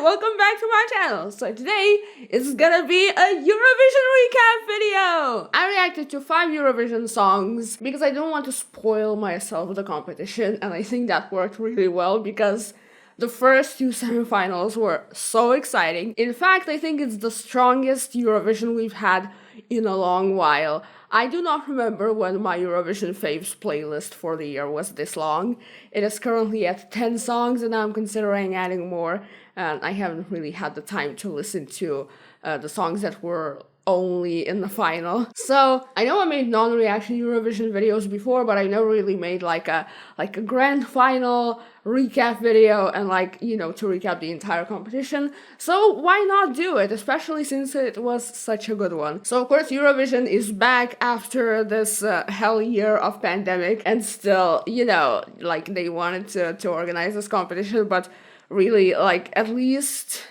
welcome back to my channel. So today is gonna be a Eurovision recap video. I reacted to 5 Eurovision songs because I don't want to spoil myself the competition, and I think that worked really well because the first 2 semifinals were so exciting. In fact, I think it's the strongest Eurovision we've had in a long while. I do not remember when my Eurovision faves playlist for the year was this long. It is currently at 10 songs and I'm considering adding more. And I haven't really had the time to listen to the songs that were only in the final. So I know I made non-reaction Eurovision videos before, but I never really made like a grand final recap video and to recap the entire competition. So why not do it, especially since it was such a good one. So of course Eurovision is back after this hell year of pandemic, and still, they wanted to organize this competition, but really, at least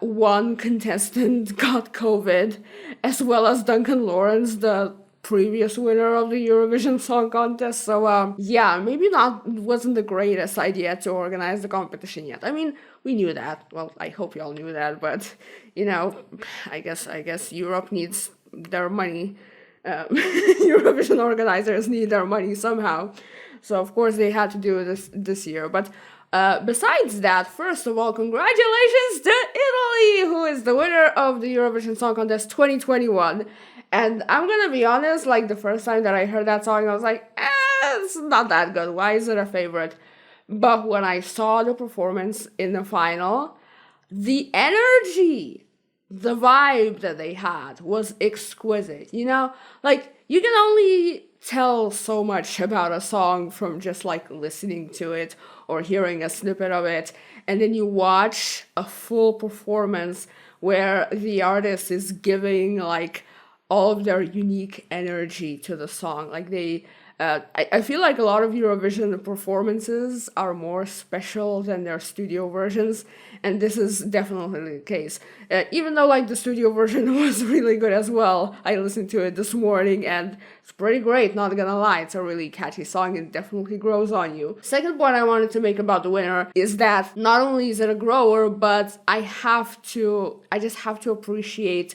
one contestant got COVID, as well as Duncan Lawrence, the previous winner of the Eurovision Song Contest. So, maybe wasn't the greatest idea to organize the competition yet. I mean, we knew that. Well, I hope y'all knew that, but, I guess Europe needs their money. Eurovision organizers need their money somehow. So, of course, they had to do this year, but besides that, first of all, congratulations to Italy, who is the winner of the Eurovision Song Contest 2021. And I'm gonna be honest, the first time that I heard that song, I was like, it's not that good. Why is it a favorite? But when I saw the performance in the final, the energy, the vibe that they had was exquisite, you can only tell so much about a song from just listening to it or hearing a snippet of it, and then you watch a full performance where the artist is giving all of their unique energy to the song. I feel like a lot of Eurovision performances are more special than their studio versions, and this is definitely the case. Even though the studio version was really good as well, I listened to it this morning and it's pretty great, not gonna lie. It's a really catchy song and definitely grows on you. Second point I wanted to make about the winner is that not only is it a grower, but I just have to appreciate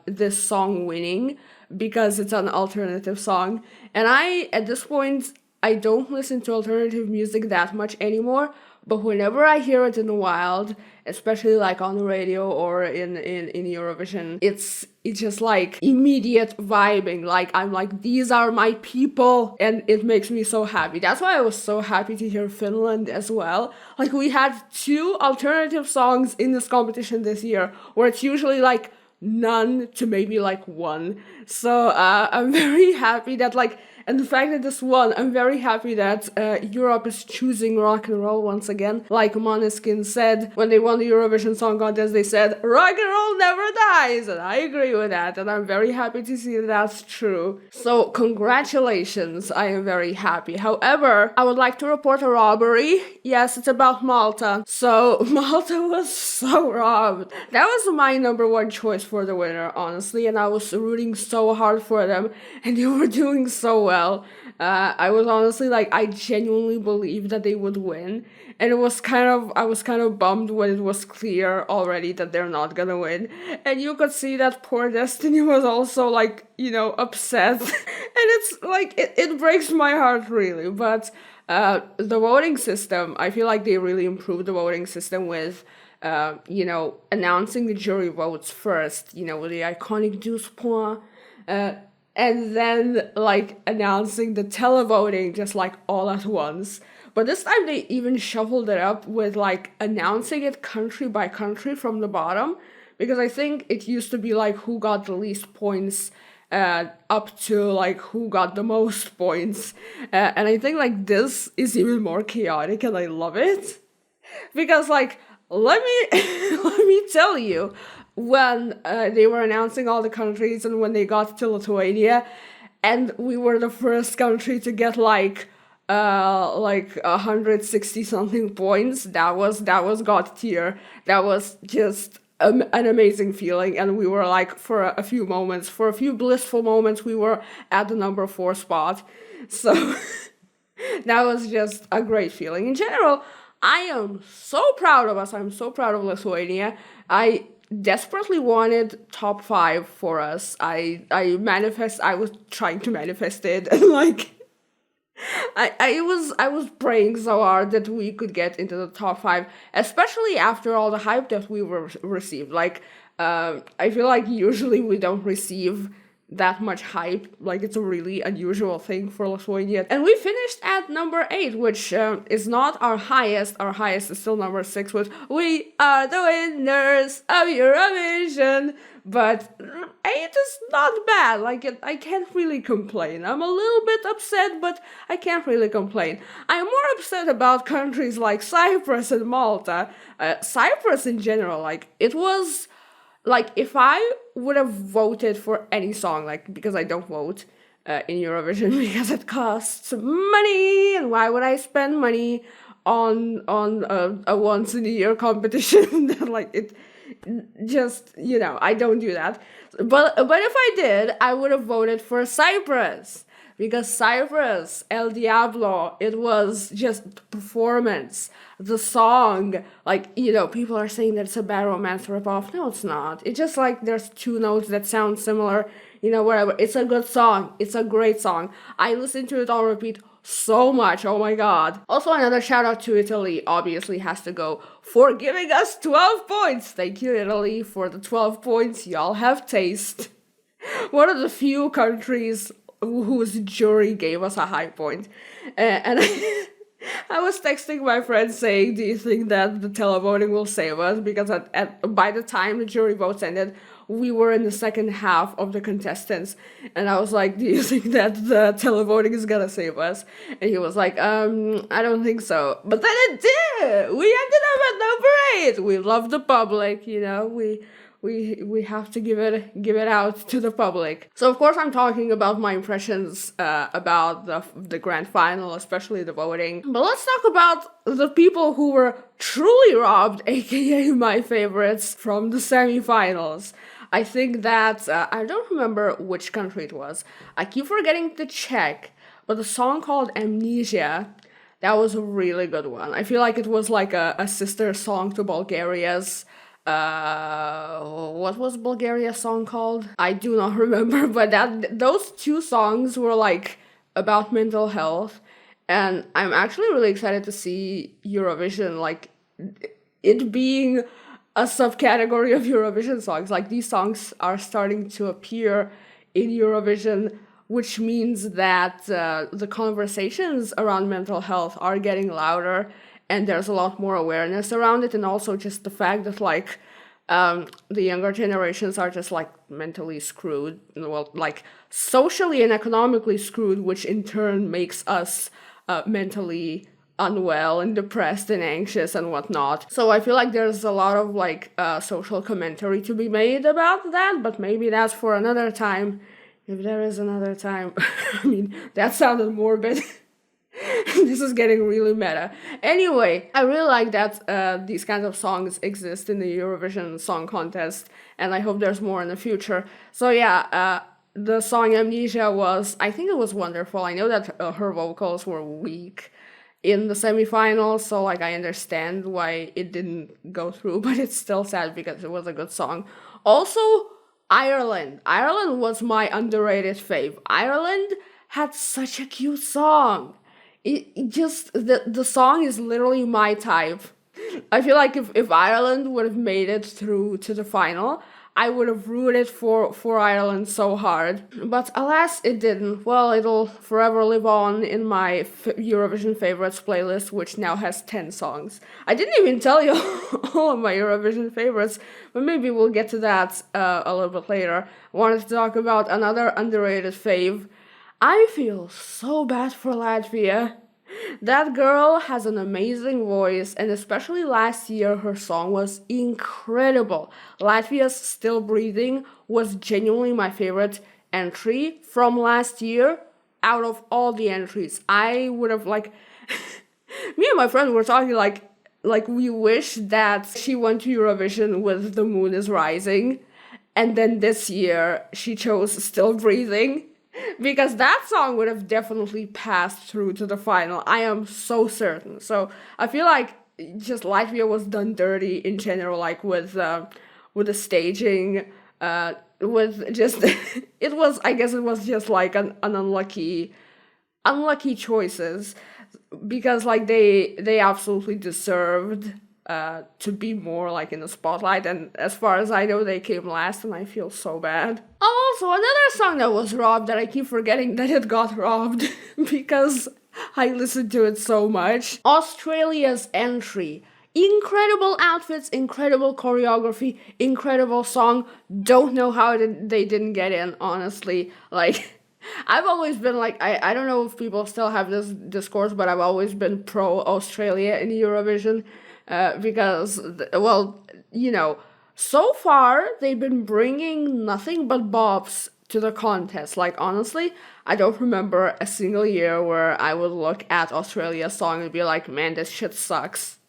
this song winning because it's an alternative song. And at this point, I don't listen to alternative music that much anymore, but whenever I hear it in the wild, especially on the radio or in Eurovision, it's just immediate vibing. I'm these are my people, and it makes me so happy. That's why I was so happy to hear Finland as well. We had 2 alternative songs in this competition this year, where it's usually none to maybe 1. So I'm very happy that and the fact that this won, I'm very happy that Europe is choosing rock and roll once again. Like Måneskin said when they won the Eurovision Song Contest, they said rock and roll never dies, and I agree with that, and I'm very happy to see that that's true. So congratulations, I am very happy. However, I would like to report a robbery. Yes, it's about Malta. So Malta was so robbed. That was my number 1 choice for the winner, honestly, and I was rooting so hard for them, and they were doing so well. I was honestly I genuinely believed that they would win, and I was kind of bummed when it was clear already that they're not gonna win, and you could see that poor Destiny was also upset, and it's it breaks my heart really. But the voting system, I feel like they really improved the voting system with announcing the jury votes first, with the iconic 12 points, and then announcing the televoting just all at once. But this time they even shuffled it up with announcing it country by country from the bottom, because I think it used to be who got the least points up to who got the most points, and I think this is even more chaotic, and I love it because let me tell you, when they were announcing all the countries and when they got to Lithuania, and we were the first country to get 160 something points, that was God tier. That was just an amazing feeling, and we were for a few blissful moments, we were at the number 4 spot. So that was just a great feeling. In general, I am so proud of us. I'm so proud of Lithuania. I desperately wanted top five for us. I was trying to manifest it and like I was praying so hard that we could get into the top five, especially after all the hype that we received. Like, I feel like usually we don't receive that much hype. Like, it's a really unusual thing for Lithuania. And we finished at number 8, which is not our highest. Our highest is still number 6 with "We Are the Winners of Eurovision." But 8 is not bad. Like, I can't really complain. I'm a little bit upset, but I can't really complain. I'm more upset about countries like Cyprus and Malta. Cyprus in general, like, it was like if I would have voted for any song, like because I don't vote in Eurovision because it costs money, and why would I spend money on a once in a year competition that like it just I don't do that. But if I did, I would have voted for Cyprus because Cyprus, El Diablo, it was just performance. The song, like, people are saying that it's a bad romance ripoff. No, it's not. It's just like there's two notes that sound similar, whatever. It's a good song. It's a great song. I listen to it on repeat so much. Oh my god. Also, another shout out to Italy obviously has to go for giving us 12 points. Thank you, Italy, for the 12 points. Y'all have taste. One of the few countries whose jury gave us a high point. And I was texting my friend saying, do you think that the televoting will save us? Because by the time the jury votes ended, we were in the second half of the contestants. And I was like, do you think that the televoting is gonna save us? And he was like, I don't think so. But then it did! We ended up at number 8! We love the public, we have to give it out to the public. So of course I'm talking about my impressions about the grand final, especially the voting. But let's talk about the people who were truly robbed, aka my favorites, from the semifinals. I think that I don't remember which country it was. I keep forgetting to check, but the song called Amnesia, that was a really good one. I feel like it was like a sister song to Bulgaria's. What was Bulgaria's song called? I do not remember, but those two songs were like about mental health, and I'm actually really excited to see Eurovision, like it being a subcategory of Eurovision songs. Like these songs are starting to appear in Eurovision, which means that the conversations around mental health are getting louder and there's a lot more awareness around it, and also just the fact that like the younger generations are just like mentally screwed, well, like socially and economically screwed, which in turn makes us mentally unwell and depressed and anxious and whatnot. So I feel like there's a lot of like social commentary to be made about that, but maybe that's for another time, if there is another time. I mean, that sounded morbid. This is getting really meta. Anyway, I really like that these kinds of songs exist in the Eurovision Song Contest, and I hope there's more in the future. So yeah, the song Amnesia I think it was wonderful. I know that her vocals were weak in the semifinals, so like I understand why it didn't go through, but it's still sad because it was a good song. Also, Ireland. Ireland was my underrated fave. Ireland had such a cute song. It just the song is literally my type. I feel like if Ireland would have made it through to the final, I would have rooted for Ireland so hard. But alas, it didn't. Well, it'll forever live on in my Eurovision favorites playlist, which now has 10 songs. I didn't even tell you all of my Eurovision favorites, but maybe we'll get to that a little bit later. I wanted to talk about another underrated fave. I feel so bad for Latvia. That girl has an amazing voice, and especially last year, her song was incredible. Latvia's Still Breathing was genuinely my favorite entry from last year out of all the entries. I would have, like, me and my friend were talking, like we wish that she went to Eurovision with The Moon is Rising, and then this year she chose Still Breathing. Because that song would have definitely passed through to the final. I am so certain. So I feel like just Latvia was done dirty in general, like with the staging, with just it was, I guess it was just like an unlucky choices, because like they absolutely deserved to be more like in the spotlight, and as far as I know they came last, and I feel so bad. Also, another song that was robbed, that I keep forgetting that it got robbed because I listened to it so much. Australia's Entry. Incredible outfits, incredible choreography, incredible song. Don't know how they didn't get in, honestly. Like, I've always been like, I don't know if people still have this discourse, but I've always been pro Australia in Eurovision, because, well, so far they've been bringing nothing but bops to the contest. Like, honestly, I don't remember a single year where I would look at Australia's song and be like, man, this shit sucks.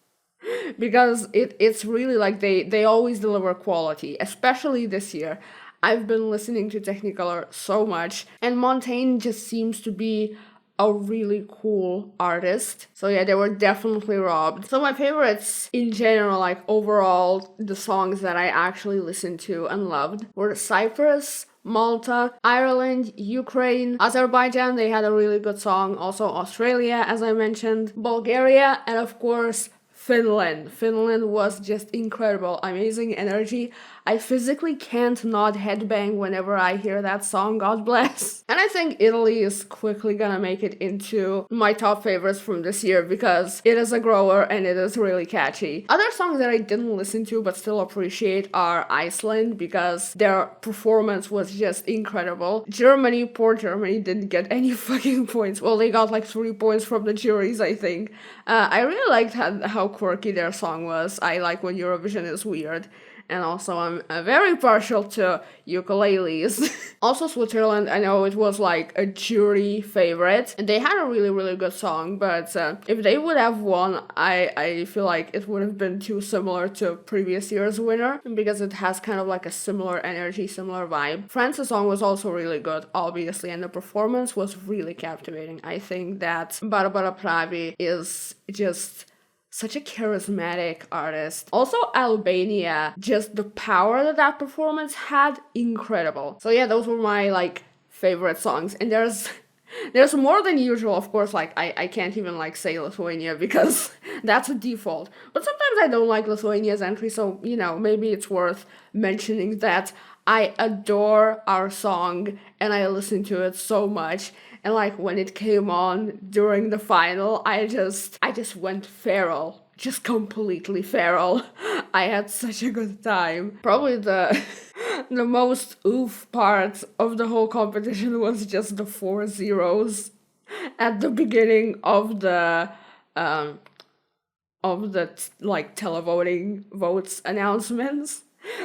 Because it's really like they always deliver quality, especially this year. I've been listening to Technicolor so much, and Montaigne just seems to be a really cool artist. So yeah, they were definitely robbed. So my favorites in general, like overall, the songs that I actually listened to and loved were Cyprus, Malta, Ireland, Ukraine, Azerbaijan, they had a really good song. Also Australia, as I mentioned, Bulgaria, and of course Finland. Finland was just incredible, amazing energy. I physically can't not headbang whenever I hear that song, God bless. And I think Italy is quickly gonna make it into my top favorites from this year, because it is a grower and it is really catchy. Other songs that I didn't listen to but still appreciate are Iceland, because their performance was just incredible. Germany, poor Germany, didn't get any fucking points. Well, they got like 3 points from the juries, I think. I really liked how quirky their song was. I like when Eurovision is weird. And also, I'm very partial to ukuleles. Also, Switzerland, I know it was like a jury favorite, and they had a really, really good song, but if they would have won, I feel like it would have been too similar to previous year's winner, because it has kind of like a similar energy, similar vibe. France's song was also really good, obviously, and the performance was really captivating. I think that Barbara Pravi is just such a charismatic artist. Also, Albania, just the power that performance had, incredible. So yeah, those were my like favorite songs. And there's more than usual, of course. Like I can't even like say Lithuania because that's a default. But sometimes I don't like Lithuania's entry, so maybe it's worth mentioning that I adore our song and I listen to it so much. And like when it came on during the final, I just went feral. Just completely feral. I had such a good time. Probably the most oof part of the whole competition was just the 4 zeros at the beginning of the like televoting votes announcements,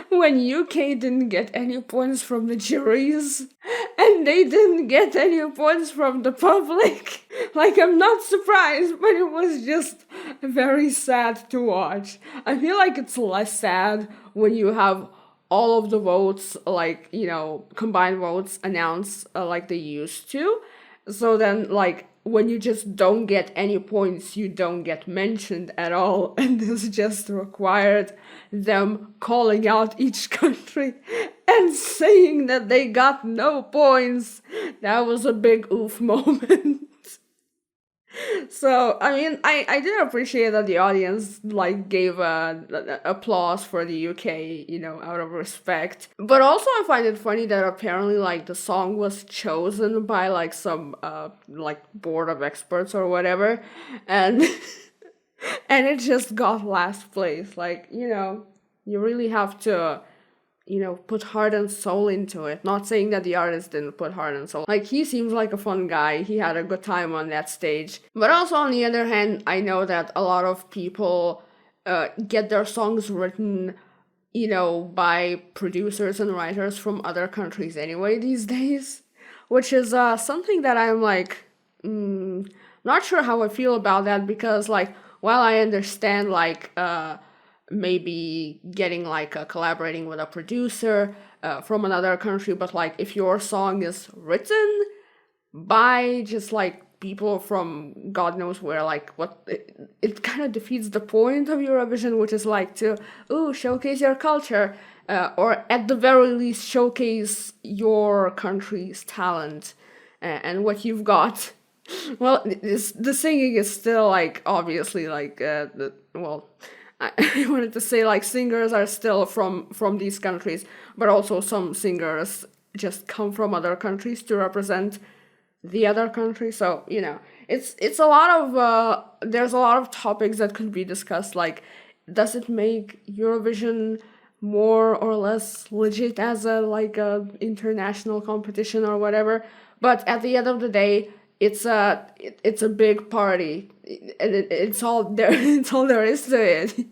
when UK didn't get any points from the juries and they didn't get any points from the public. Like, I'm not surprised, but it was just very sad to watch. I feel like it's less sad when you have all of the votes, like, combined votes announced like they used to. So then, like, when you just don't get any points, you don't get mentioned at all. And this just required them calling out each country and saying that they got no points. That was a big oof moment. So, I mean, I did appreciate that the audience, like, gave applause for the UK, out of respect. But also I find it funny that apparently, like, the song was chosen by, like, some, like, board of experts or whatever, and, and it just got last place. Like, you really have to put heart and soul into it. Not saying that the artist didn't put heart and soul. Like, he seems like a fun guy. He had a good time on that stage. But also, on the other hand, I know that a lot of people get their songs written, by producers and writers from other countries anyway these days. Which is something that I'm like, not sure how I feel about that, because, like, while I understand, like, maybe getting like collaborating with a producer from another country, but like if your song is written by just like people from God knows where, like, what it kind of defeats the point of Eurovision, which is like to showcase your culture, or at the very least showcase your country's talent and what you've got. Well, the singing is still like obviously like I wanted to say like singers are still from these countries, but also some singers just come from other countries to represent the other country. So it's a lot of there's a lot of topics that could be discussed. Like, does it make Eurovision more or less legit as a international competition or whatever? But at the end of the day, it's a big party, and it's all there. It's all there is to it.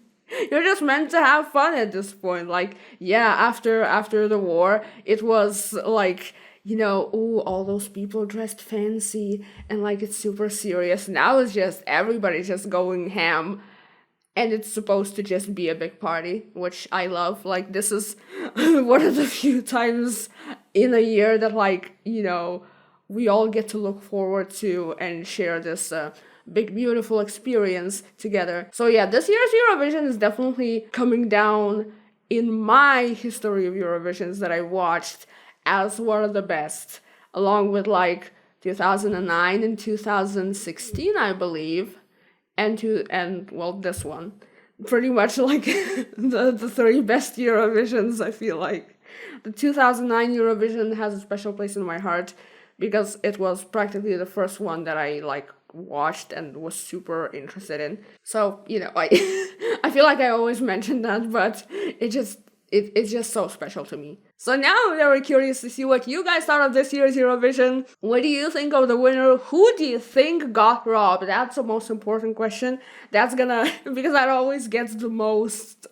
You're just meant to have fun at this point. Like, yeah, after the war, it was like, all those people dressed fancy and like it's super serious. Now it's just everybody's just going ham, and it's supposed to just be a big party, which I love. Like, this is one of the few times in a year that we all get to look forward to and share this big, beautiful experience together. So yeah, this year's Eurovision is definitely coming down in my history of Eurovisions that I watched as one of the best, along with like 2009 and 2016, I believe, and this one. Pretty much like the three best Eurovisions, I feel like. The 2009 Eurovision has a special place in my heart because it was practically the first one that I watched and was super interested in. So, I feel like I always mention that, but it's just so special to me. So now I'm very curious to see what you guys thought of this year's Eurovision. What do you think of the winner? Who do you think got robbed? That's the most important question. That's because that always gets the most,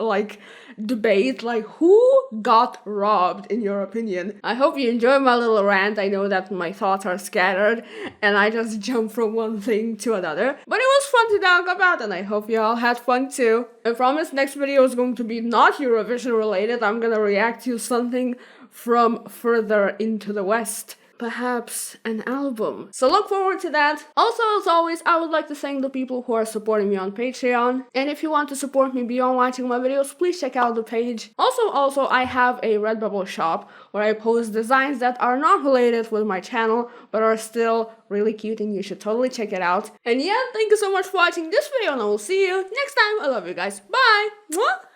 debate. Like, who got robbed, in your opinion? I hope you enjoyed my little rant. I know that my thoughts are scattered, and I just jump from one thing to another. But it was fun to talk about, and I hope you all had fun too. I promise next video is going to be not Eurovision related. I'm gonna react to something from further into the West. Perhaps an album. So look forward to that. Also, as always, I would like to thank the people who are supporting me on Patreon. And if you want to support me beyond watching my videos, please check out the page. Also, I have a Redbubble shop where I post designs that are not related with my channel, but are still really cute, and you should totally check it out. And yeah, thank you so much for watching this video, and I will see you next time. I love you guys. Bye! Mwah!